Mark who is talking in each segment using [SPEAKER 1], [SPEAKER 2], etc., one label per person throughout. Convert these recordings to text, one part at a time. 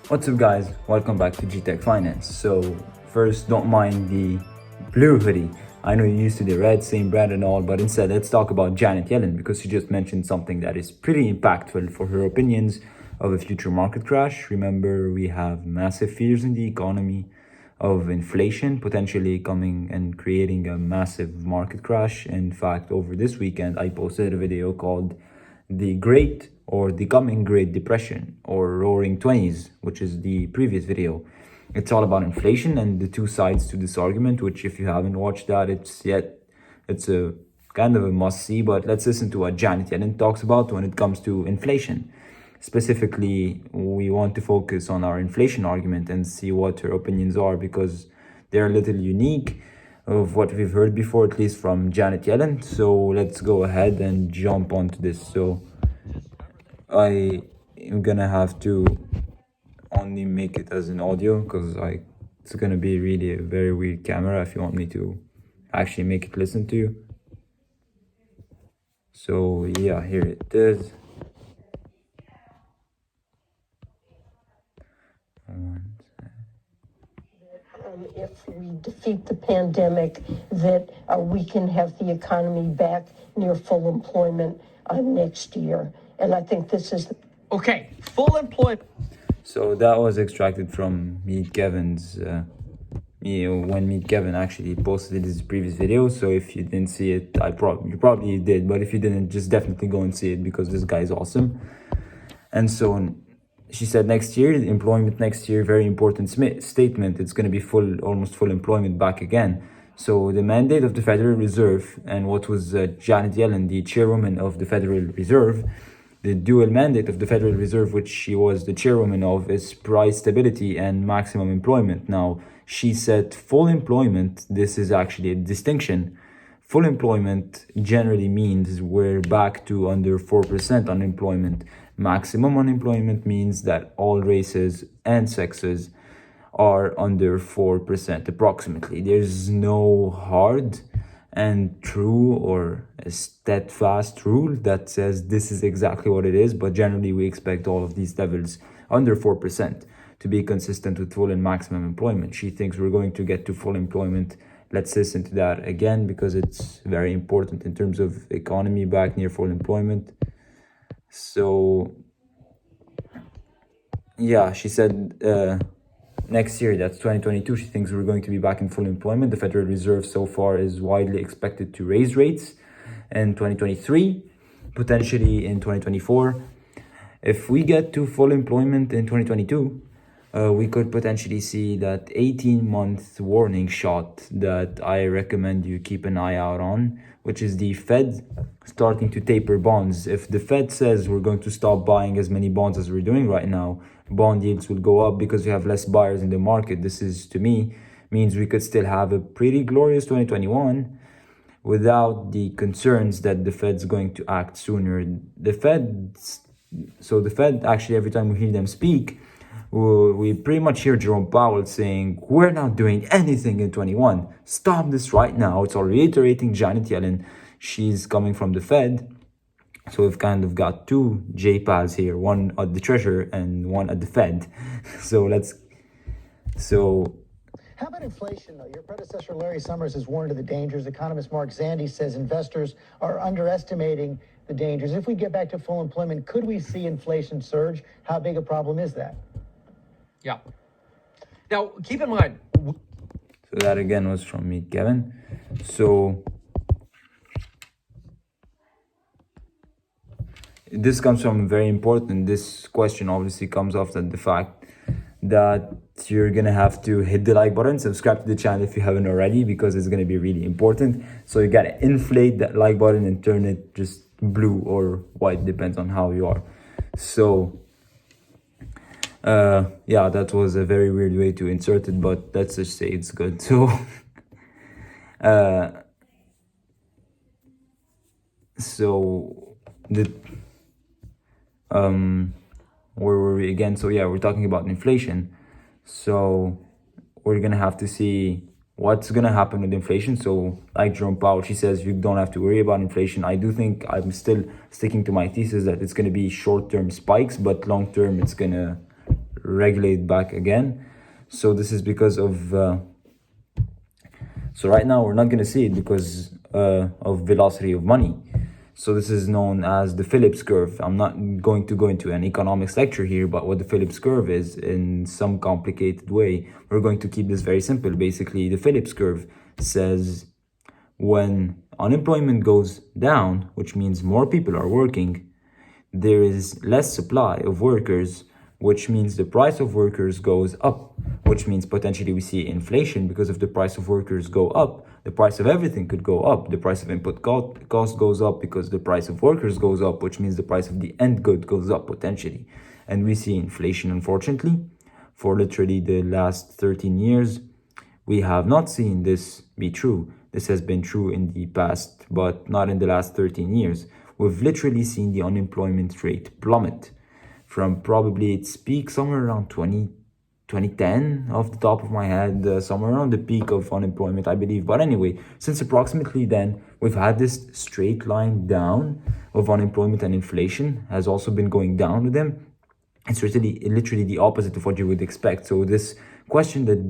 [SPEAKER 1] What's up guys, welcome back to G-Tech Finance. So first, don't mind the blue hoodie. I know you're used to the red, same brand and all, but instead let's talk about Janet Yellen because she just mentioned something that is pretty impactful for her opinions of a future market crash. Remember, we have massive fears in the economy of inflation potentially coming and creating a massive market crash. In fact, over this weekend I posted a video called the Great or the Coming Great Depression or Roaring 20s, which is the previous video. It's all about inflation and the two sides to this argument, which if you haven't watched that, it's a kind of a must see. But let's listen to what Janet Yellen talks about when it comes to inflation. Specifically, we want to focus on our inflation argument and see what her opinions are because they're a little unique of what we've heard before, at least from Janet Yellen. So let's go ahead and jump onto this. So I am gonna have to only make it as an audio because it's gonna be really a very weird camera if you want me to actually make it listen to you. So yeah, here it is.
[SPEAKER 2] If we defeat the pandemic, that we can have the economy back near full employment next year. And I think this is...
[SPEAKER 3] Okay, full employment.
[SPEAKER 1] So that was extracted from Meet Kevin's, when Meet Kevin actually posted his previous video. So if you didn't see it, you probably did. But if you didn't, just definitely go and see it because this guy is awesome. And so she said next year, employment next year, very important statement. It's going to be almost full employment back again. So the mandate of the Federal Reserve and what was Janet Yellen, the chairwoman of the Federal Reserve, the dual mandate of the Federal Reserve, which she was the chairwoman of, is price stability and maximum employment. Now, she said full employment. This is actually a distinction. Full employment generally means we're back to under 4% unemployment. Maximum unemployment means that all races and sexes are under 4% approximately. There's no hard and true or a steadfast rule that says this is exactly what it is, but generally we expect all of these levels under 4% to be consistent with full and maximum employment. She thinks we're going to get to full employment. Let's listen to that again because it's very important in terms of economy back near full employment. So yeah, she said next year, that's 2022, she thinks we're going to be back in full employment. The Federal Reserve so far is widely expected to raise rates in 2023, potentially in 2024. If we get to full employment in 2022, we could potentially see that 18-month warning shot that I recommend you keep an eye out on, which is the Fed starting to taper bonds. If the Fed says we're going to stop buying as many bonds as we're doing right now, bond yields will go up because we have less buyers in the market. This is, to me, means we could still have a pretty glorious 2021 without the concerns that the Fed's going to act sooner. The Fed actually, every time we hear them speak, we pretty much hear Jerome Powell saying, we're not doing anything in 21. Stop this right now. It's all reiterating Janet Yellen. She's coming from the Fed. So we've kind of got two JPAs here, one at the Treasurer and one at the Fed.
[SPEAKER 4] How about inflation, though? Your predecessor, Larry Summers, has warned of the dangers. Economist Mark Zandi says investors are underestimating the dangers. If we get back to full employment, could we see inflation surge? How big a problem is that?
[SPEAKER 3] Yeah. Now, keep in mind.
[SPEAKER 1] So that again was from me, Kevin. So this comes from very important. This question obviously comes after the fact that you're gonna have to hit the like button, subscribe to the channel if you haven't already, because it's gonna be really important. So you gotta inflate that like button and turn it just blue or white, depends on how you are. So yeah, that was a very weird way to insert it, but let's just say it's good. So where were we again? So yeah, we're talking about inflation. So we're gonna have to see what's gonna happen with inflation. So like Jerome Powell, she says you don't have to worry about inflation. I do think I'm still sticking to my thesis that it's gonna be short-term spikes, but long-term it's gonna regulate back again. So this is because of so right now we're not going to see it because of velocity of money. So this is known as the Phillips Curve. I'm not going to go into an economics lecture here, but what the Phillips Curve is in some complicated way, we're going to keep this very simple. Basically, the Phillips Curve says when unemployment goes down, which means more people are working, there is less supply of workers, which means the price of workers goes up, which means potentially we see inflation because if the price of workers go up, the price of everything could go up. The price of input cost goes up because the price of workers goes up, which means the price of the end good goes up potentially. And we see inflation, unfortunately, for literally the last 13 years. We have not seen this be true. This has been true in the past, but not in the last 13 years. We've literally seen the unemployment rate plummet from probably its peak somewhere around 2010 off the top of my head, somewhere around the peak of unemployment, I believe. But anyway, since approximately then, we've had this straight line down of unemployment, and inflation has also been going down with them. It's literally the opposite of what you would expect. So this question that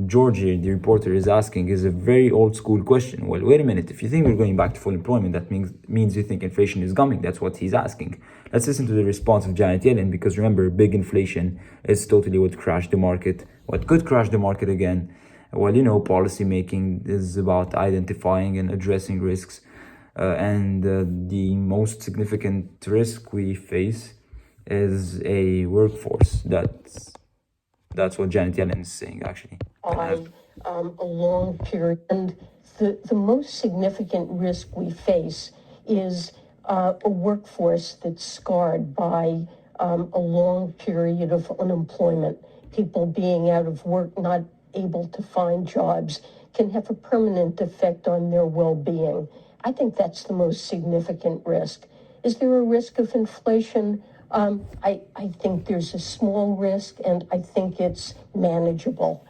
[SPEAKER 1] Georgia, the reporter, is asking is a very old school question. Well, wait a minute. If you think we're going back to full employment, that means you think inflation is coming. That's what he's asking. Let's listen to the response of Janet Yellen, because remember, big inflation is totally what crashed the market. What could crash the market again? Well, policy making is about identifying and addressing risks. And the most significant risk we face is a workforce that's what Janet Yellen is saying, actually.
[SPEAKER 2] On a long period. And the most significant risk we face is a workforce that's scarred by a long period of unemployment. People being out of work, not able to find jobs, can have a permanent effect on their well-being. I think that's the most significant risk. Is there a risk of inflation? I think there's a small risk, and I think it's manageable.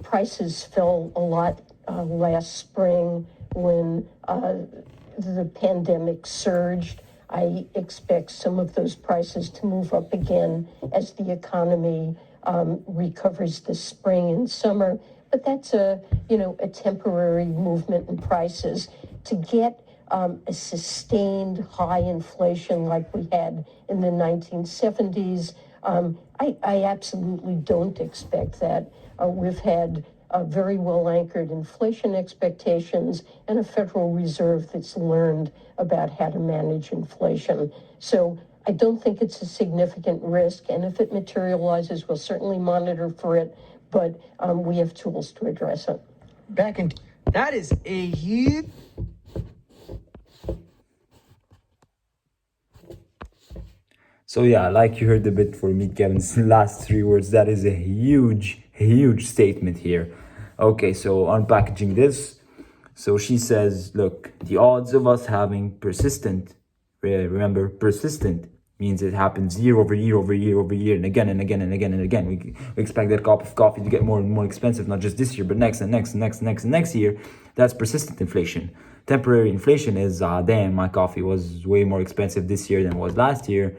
[SPEAKER 2] Prices fell a lot last spring when the pandemic surged. I expect some of those prices to move up again as the economy recovers this spring and summer. But that's a temporary movement in prices. To get a sustained high inflation like we had in the 1970s, I absolutely don't expect that. We've had very well anchored inflation expectations and a Federal Reserve that's learned about how to manage inflation. So I don't think it's a significant risk, and if it materializes, we'll certainly monitor for it, but we have tools to address it.
[SPEAKER 3] That is a huge...
[SPEAKER 1] So yeah, like you heard a bit for Meet Kevin's last 3 words, that is a huge statement here. Okay, so unpackaging this. So she says, look, the odds of us having persistent, remember, persistent means it happens year over year over year over year and again and again and again and again. We expect that cup of coffee to get more and more expensive, not just this year, but next and next and next and next and next year. That's persistent inflation. Temporary inflation is, damn, my coffee was way more expensive this year than it was last year.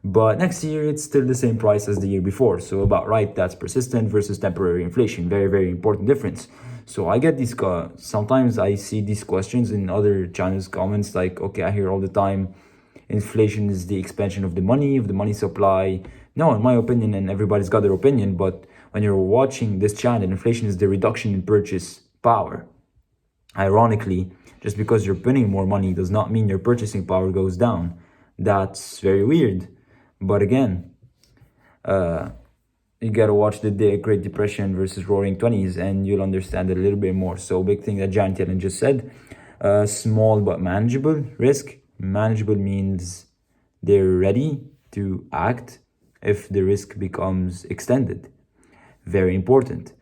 [SPEAKER 1] But next year, it's still the same price as the year before. So about right, that's persistent versus temporary inflation. Very, very important difference. So I get these, sometimes I see these questions in other channels' comments like, okay, I hear all the time, inflation is the expansion of the money supply. No, in my opinion, and everybody's got their opinion, but when you're watching this channel, inflation is the reduction in purchase power. Ironically, just because you're printing more money does not mean your purchasing power goes down. That's very weird. But again, you gotta watch the Great Depression versus Roaring 20s and you'll understand it a little bit more. So big thing that Janet Yellen just said, small but manageable risk. Manageable means they're ready to act if the risk becomes extended. Very important.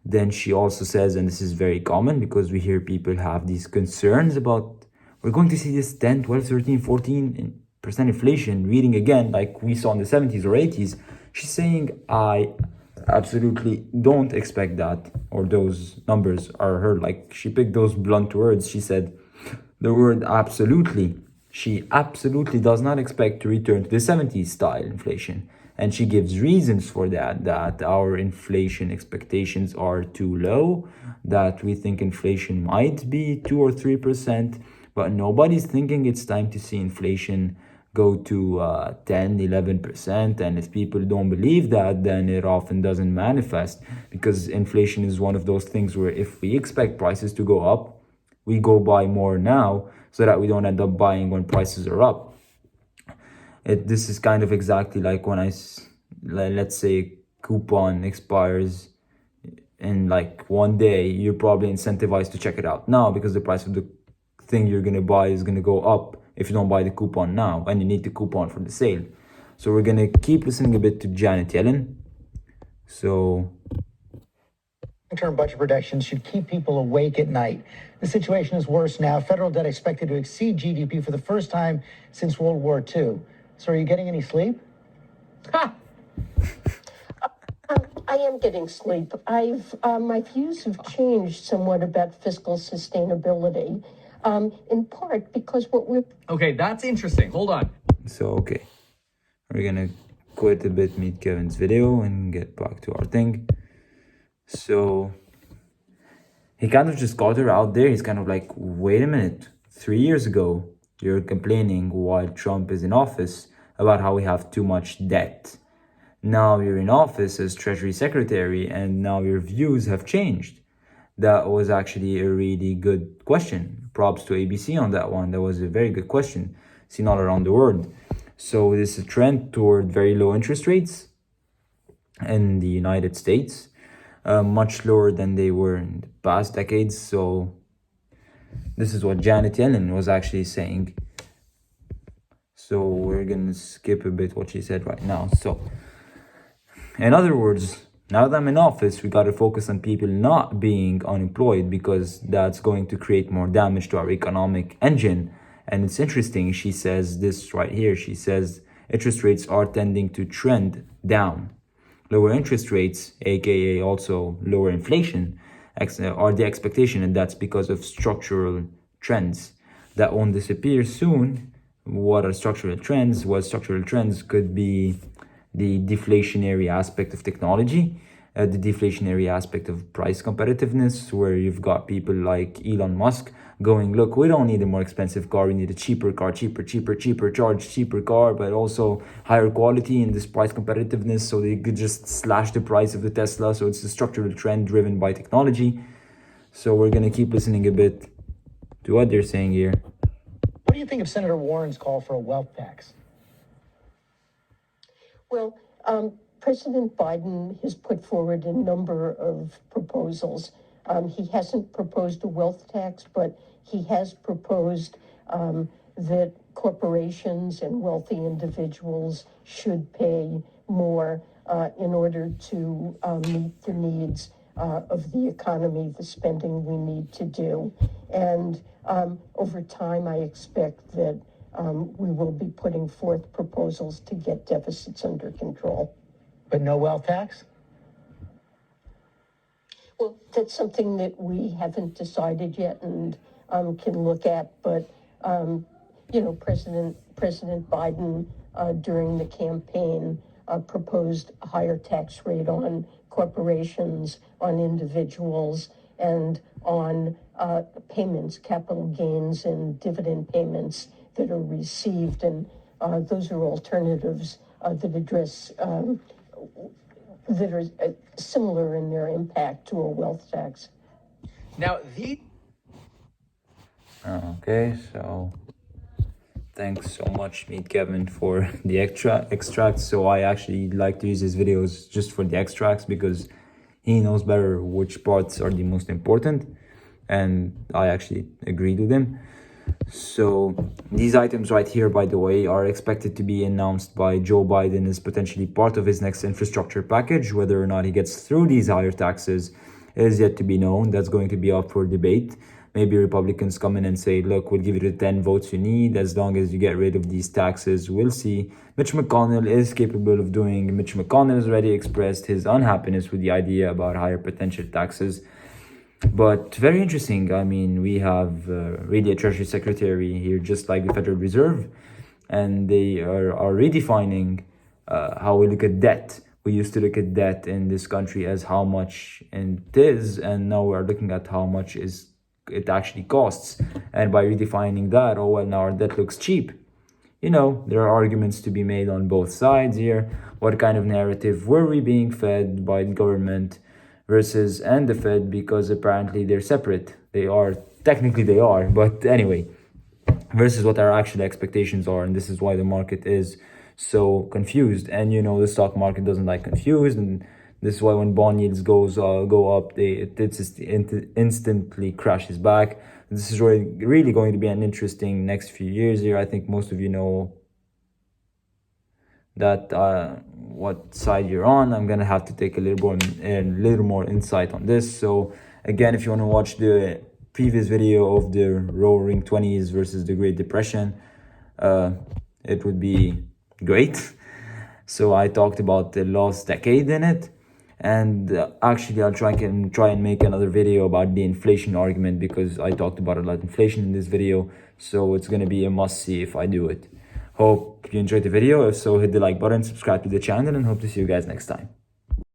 [SPEAKER 1] Then she also says, and this is very common because we hear people have these concerns about, we're going to see this 10, 12, 13, 14% inflation reading again like we saw in the 70s or 80s. She's saying, I absolutely don't expect that, or those numbers are her. Like, she picked those blunt words. She said the word absolutely. She absolutely does not expect to return to the 70s style inflation. And she gives reasons for that our inflation expectations are too low, that we think inflation might be 2 or 3%, but nobody's thinking it's time to see inflation go to 10, 11%. And if people don't believe that, then it often doesn't manifest, because inflation is one of those things where if we expect prices to go up, we go buy more now so that we don't end up buying when prices are up. This is kind of exactly like when let's say coupon expires in like one day, you're probably incentivized to check it out now because the price of the thing you're going to buy is going to go up if you don't buy the coupon now, and you need the coupon for the sale. So we're going to keep listening a bit to Janet Yellen. So
[SPEAKER 4] long-term budget projections should keep people awake at night. The situation is worse now. Federal debt expected to exceed GDP for the first time since World War II. So are you getting any sleep?
[SPEAKER 3] Ha!
[SPEAKER 2] I am getting sleep. My views have changed somewhat about fiscal sustainability, in part because what we're...
[SPEAKER 3] Okay, that's interesting. Hold on.
[SPEAKER 1] So, okay, we're gonna quit a bit, meet Kevin's video, and get back to our thing. So, he kind of just got her out there. He's kind of like, wait a minute, 3 years ago, you're complaining while Trump is in office about how we have too much debt. Now you're in office as Treasury Secretary, and now your views have changed. That was actually a really good question. Props to ABC on that one. That was a very good question, seen all around the world. So this is a trend toward very low interest rates in the United States, much lower than they were in the past decades. So this is what Janet Yellen was actually saying. So we're gonna skip a bit what she said right now. So in other words, now that I'm in office, we got to focus on people not being unemployed, because that's going to create more damage to our economic engine. And it's interesting, she says this right here. She says interest rates are tending to trend down. Lower interest rates, aka also lower inflation, are the expectation, and that's because of structural trends that won't disappear soon. What are structural trends? Well, structural trends could be the deflationary aspect of technology, the deflationary aspect of price competitiveness, where you've got people like Elon Musk going, look, we don't need a more expensive car, we need a cheaper car, cheaper, charge cheaper car, but also higher quality in this price competitiveness, so they could just slash the price of the Tesla. So it's a structural trend driven by technology. So we're going to keep listening a bit to what they're saying here.
[SPEAKER 4] What do you think of Senator Warren's call for a wealth tax?
[SPEAKER 2] Well, President Biden has put forward a number of proposals. He hasn't proposed a wealth tax, but he has proposed that corporations and wealthy individuals should pay more in order to meet the needs of the economy, the spending we need to do. And over time, I expect that we will be putting forth proposals to get deficits under control.
[SPEAKER 4] But no wealth tax?
[SPEAKER 2] Well, that's something that we haven't decided yet and can look at. But, President Biden during the campaign proposed a higher tax rate on corporations, on individuals, and on payments, capital gains and dividend payments that are received. And those are alternatives that address that are similar in their impact to a wealth tax.
[SPEAKER 3] Now,
[SPEAKER 1] Okay, so thanks so much, Meet Kevin, for the extracts. So I actually like to use his videos just for the extracts, because he knows better which parts are the most important, and I actually agreed with him. So these items right here, by the way, are expected to be announced by Joe Biden as potentially part of his next infrastructure package. Whether or not he gets through these higher taxes is yet to be known. That's going to be up for debate. Maybe Republicans come in and say, look, we'll give you the 10 votes you need as long as you get rid of these taxes. We'll see. Mitch McConnell is capable of doing. Mitch McConnell has already expressed his unhappiness with the idea about higher potential taxes. But very interesting. I mean, we have really a Treasury Secretary here, just like the Federal Reserve, and they are redefining how we look at debt. We used to look at debt in this country as how much it is, and now we're looking at how much it actually costs. And by redefining that, oh well, now our debt looks cheap. You know, there are arguments to be made on both sides here. What kind of narrative were we being fed by the government versus and the Fed? Because apparently they're separate. Technically they are, but anyway, versus what our actual expectations are. And this is why the market is so confused. And you know, the stock market doesn't like confused, and this is why when bond yields go up, it just instantly crashes back. This is really going to be an interesting next few years here. I think most of you know that what side you're on. I'm gonna have to take a little more insight on this. So again, if you want to watch the previous video of the Roaring 20s versus the Great Depression, it would be great. So I talked about the last decade in it. And actually, I'll try and make another video about the inflation argument, because I talked about a lot of inflation in this video. So it's going to be a must-see if I do it. Hope you enjoyed the video. If so, hit the like button, subscribe to the channel, and hope to see you guys next time.